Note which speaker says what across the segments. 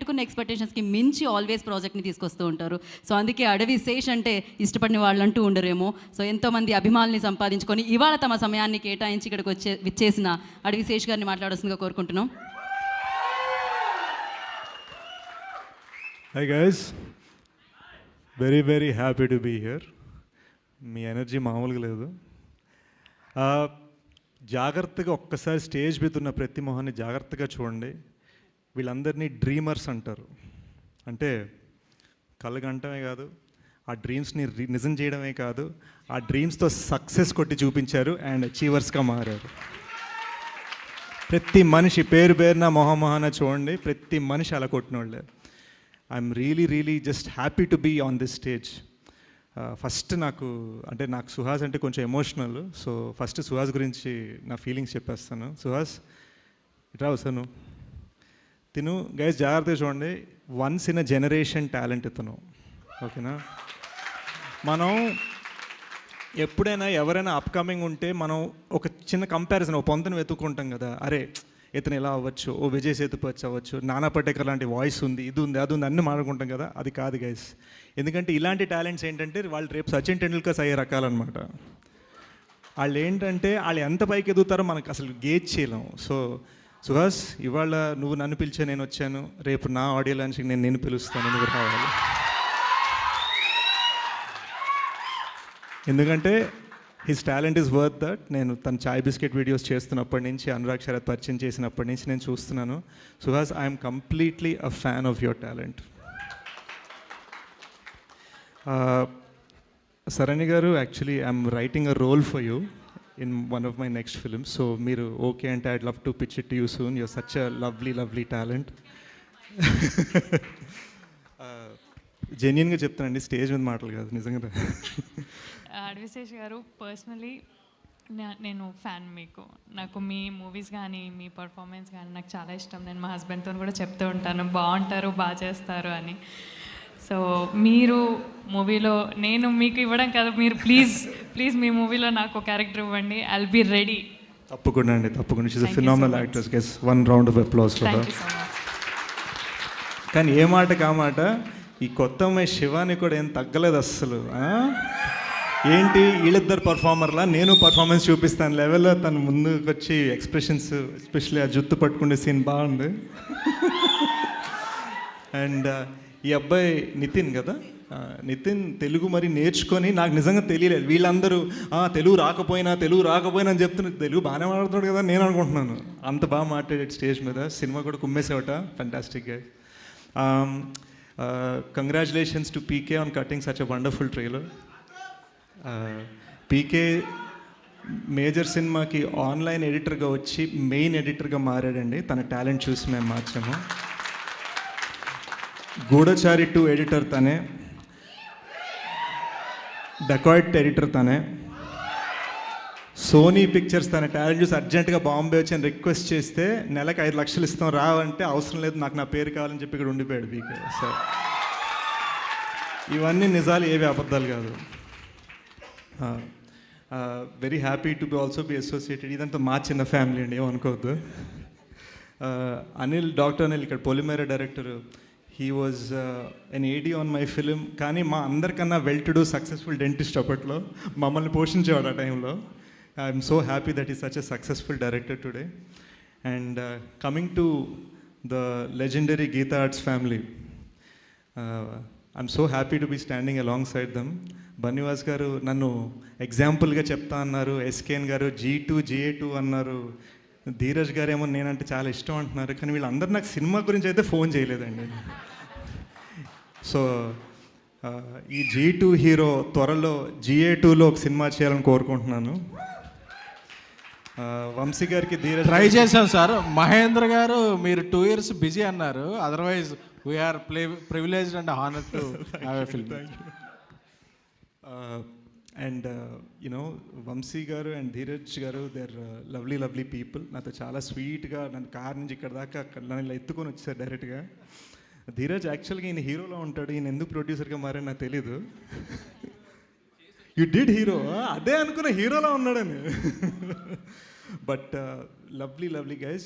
Speaker 1: పెట్టుకున్న ఎక్స్పెక్టేషన్స్కి మించి ఆల్వేస్ ప్రాజెక్ట్ని తీసుకొస్తూ ఉంటారు. సో అందుకే అడవి శేష్ అంటే ఇష్టపడిన వాళ్ళంటూ ఉండరేమో. సో ఎంతోమంది అభిమానుల్ని సంపాదించుకొని ఇవాళ తమ సమయాన్ని కేటాయించి ఇక్కడికి విచ్చేసిన అడవి శేష్ గారిని మాట్లాడాల్సిందిగా కోరుకుంటున్నాం.
Speaker 2: Hi guys, very happy to be here. Me energy మామూలుగా లేదు. జాగ్రత్తగా ఒక్కసారి స్టేజ్ మీద ఉన్న ప్రతి మొహాన్ని జాగ్రత్తగా చూడండి. వీళ్ళందరినీ డ్రీమర్స్ అంటారు. అంటే కళ్ళగంటమే కాదు, ఆ డ్రీమ్స్ని నిజం చేయడమే కాదు, ఆ డ్రీమ్స్తో సక్సెస్ కొట్టి చూపించారు అండ్ అచీవర్స్గా మారారు. ప్రతి మనిషి పేరున మొహమొహాన చూడండి, ప్రతి మనిషి అలా కొట్టినోళ్ళే. I'm really just happy to be on this stage. First నాకు సుహాస్ అంటే కొంచెం ఎమోషనల్. సో ఫస్ట్ సుహాస్ గురించి నా ఫీలింగ్స్ చెప్పేస్తాను. సుహాస్ ఇట్రా వస్తాను. తిను గైస్ జాగ్రత్తగా చూడండి, once in a generation talent ఇతను. ఓకేనా? మనం ఎప్పుడైనా ఎవరైనా అప్కమింగ్ ఉంటే మనం ఒక చిన్న కంపారిజన్, ఒక పొంతను వెతుక్కుంటాం కదా. అరే ఇతను ఎలా అవ్వచ్చు, ఓ విజయ్ సేతుపతి అవ్వచ్చు, నానా పటేకర్ లాంటి వాయిస్ ఉంది, ఇది ఉంది, అది ఉంది, అన్నీ మాట్లాడుకుంటాం కదా. అది కాదు గైస్. ఎందుకంటే ఇలాంటి టాలెంట్స్ ఏంటంటే వాళ్ళు రేపు సచిన్ టెండూల్కర్స్ అయ్యే రకాలన్నమాట. వాళ్ళు ఏంటంటే వాళ్ళు ఎంత పైకి ఎదుగుతారో మనకు అసలు గేజ్ చేయలేం. సో సుహాస్, ఇవాళ నువ్వు నన్ను పిలిచే నేను వచ్చాను, రేపు నా ఆడియో లాంచ్కి నేను పిలుస్తాను, నువ్వు రావాలి. ఎందుకంటే his talent is worth that. నేను తన చాయ్ బిస్కెట్ వీడియోస్ చేస్తున్నప్పటి నుంచి, అనురాగ్ శరత్ పరిచయం చేసినప్పటి నుంచి నేను చూస్తున్నాను. Suhas, I'm completely a fan of your talent. Sarani గారు, actually I'm writing a role for you in one of my next films. So మీరు ఓకే అంటే I'd love to pitch it to you soon. You're such a lovely talent. జెన్యున్గా చెప్తానండి, stage మీద మాటలు కాదు, నిజంగా.
Speaker 3: అడవి శేష్ గారు, పర్సనలీ నేను ఫ్యాన్. నాకు మీ మూవీస్ కానీ మీ పర్ఫార్మెన్స్ కానీ నాకు చాలా ఇష్టం. నేను మా హస్బెండ్తో కూడా చెప్తూ ఉంటాను, బాగుంటారు, బాగా చేస్తారు అని. సో మీరు మూవీలో, నేను మీకు ఇవ్వడం కాదు, మీరు ప్లీజ్ మీ మూవీలో నాకు క్యారెక్టర్ ఇవ్వండి. I'll be ready.
Speaker 2: తప్పకుండా అండి, తప్పకుండా. She's a phenomenal actress. Guess one round of applause for her. కానీ ఏ మాట కామాట, ఈ కొత్త అమ్మాయి శివాని కూడా ఏం తగ్గలేదు అస్సలు. ఏంటి వీళ్ళిద్దరు పర్ఫార్మర్లా, నేను పర్ఫార్మెన్స్ చూపిస్తాను లెవెల్లో తను ముందుకు వచ్చి ఎక్స్ప్రెషన్స్, ఎస్పెషల్లీ ఆ జుత్తు పట్టుకునే సీన్ బాగుంది. అండ్ ఈ అబ్బాయి నితిన్ కదా, నితిన్ తెలుగు మరి నేర్చుకొని, నాకు నిజంగా తెలియలేదు. వీళ్ళందరూ తెలుగు రాకపోయినా అని చెప్తున్నారు. తెలుగు బాగానే మాట్లాడుతున్నాడు కదా నేను అనుకుంటున్నాను. అంత బాగా మాట్లాడాడు స్టేజ్ మీద. సినిమా కూడా కుమ్మేసేవట. ఫ్యాంటాస్టిక్గా. Congratulations to PK on cutting such a wonderful trailer. PK major సినిమాకి ఆన్లైన్ ఎడిటర్గా వచ్చి మెయిన్ ఎడిటర్గా మారాడండి. తన టాలెంట్ చూసి మేము మార్చాము. గూఢచారి 2 ఎడిటర్ తనే, డకాయిట్ ఎడిటర్ తనే, సోనీ పిక్చర్స్ తన టాలెంట్ చూసి అర్జెంటుగా బాంబే వచ్చి అని రిక్వెస్ట్ చేస్తే నెలకు 5 లక్షలు ఇస్తాం రావంటే, అవసరం లేదు నాకు నా పేరు కావాలని చెప్పి ఇక్కడ ఉండిపోయాడు పీకే. సార్ ఇవన్నీ నిజాలు, ఏవి అబద్ధాలు కాదు. Very happy to also be associated. ఇదంతా మా చిన్న ఫ్యామిలీ అండి, ఏమనుకోవద్దు. డాక్టర్ అనిల్ ఇక్కడ Polimera director. He was an AD on my film. కానీ మా అందరికన్నా well to do successful dentist అప్పట్లో, మమ్మల్ని పోషించేవాడు ఆ టైంలో. I'm so happy that is such a successful director today. And coming to the legendary Geetha arts family, I'm so happy to be standing along side them. Bunny Vas గారు నన్ను ఎగ్జాంపుల్గా చెప్తా అన్నారు. ఎస్కేఎన్ గారు G2 GA2 అన్నారు. ధీరజ్ గారు ఏమో నేనంటే చాలా ఇష్టం అంటున్నారు. కానీ వీళ్ళందరూ నాకు సినిమా గురించి అయితే ఫోన్ చేయలేదండి. సో ఈ G2 హీరో త్వరలో GA2లో ఒక సినిమా చేయాలని కోరుకుంటున్నాను. వంశీ గారికి ధీరజ్
Speaker 4: ట్రై చేశాం సార్. మహేంద్ర గారు మీరు 2 years బిజీ అన్నారు. Otherwise we are privileged and honoured to have a film.
Speaker 2: And you know Vamshi garu and Dheeraj గారు, దే ఆర్ లవ్లీ పీపుల్. నాతో చాలా స్వీట్గా నన్ను కార్ నుంచి ఇక్కడ దాకా నన్ను ఇలా ఎత్తుకొని వచ్చేసారు డైరెక్ట్గా. ధీరజ్ యాక్చువల్గా ఈయన హీరోలో ఉంటాడు, ఈయన ఎందుకు ప్రొడ్యూసర్గా మారని నాకు తెలీదు. యు డిడ్ హీరో, అదే అనుకున్న హీరోలో ఉన్నాడని. But lovely guys.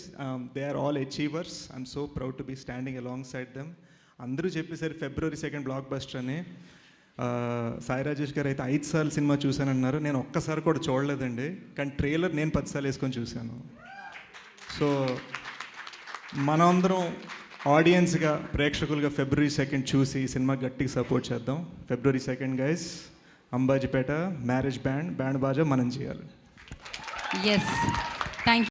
Speaker 2: They are all achievers. I'm so proud to be standing alongside them. అందరూ చెప్పేసరి February 2nd బ్లాక్ బస్టర్ అని. సాయి రాజేష్ గారు అయితే 5 సార్లు సినిమా చూశానన్నారు. నేను ఒక్కసారి కూడా చూడలేదండి, కానీ ట్రైలర్ నేను 10 సార్లు వేసుకొని చూశాను. సో మనందరం ఆడియన్స్గా, ప్రేక్షకులుగా February 2nd చూసి ఈ సినిమా గట్టిగా సపోర్ట్ చేద్దాం. February 2nd guys, Ambajipeta marriage band బాజా మనం చేయాలి.
Speaker 1: ఎస్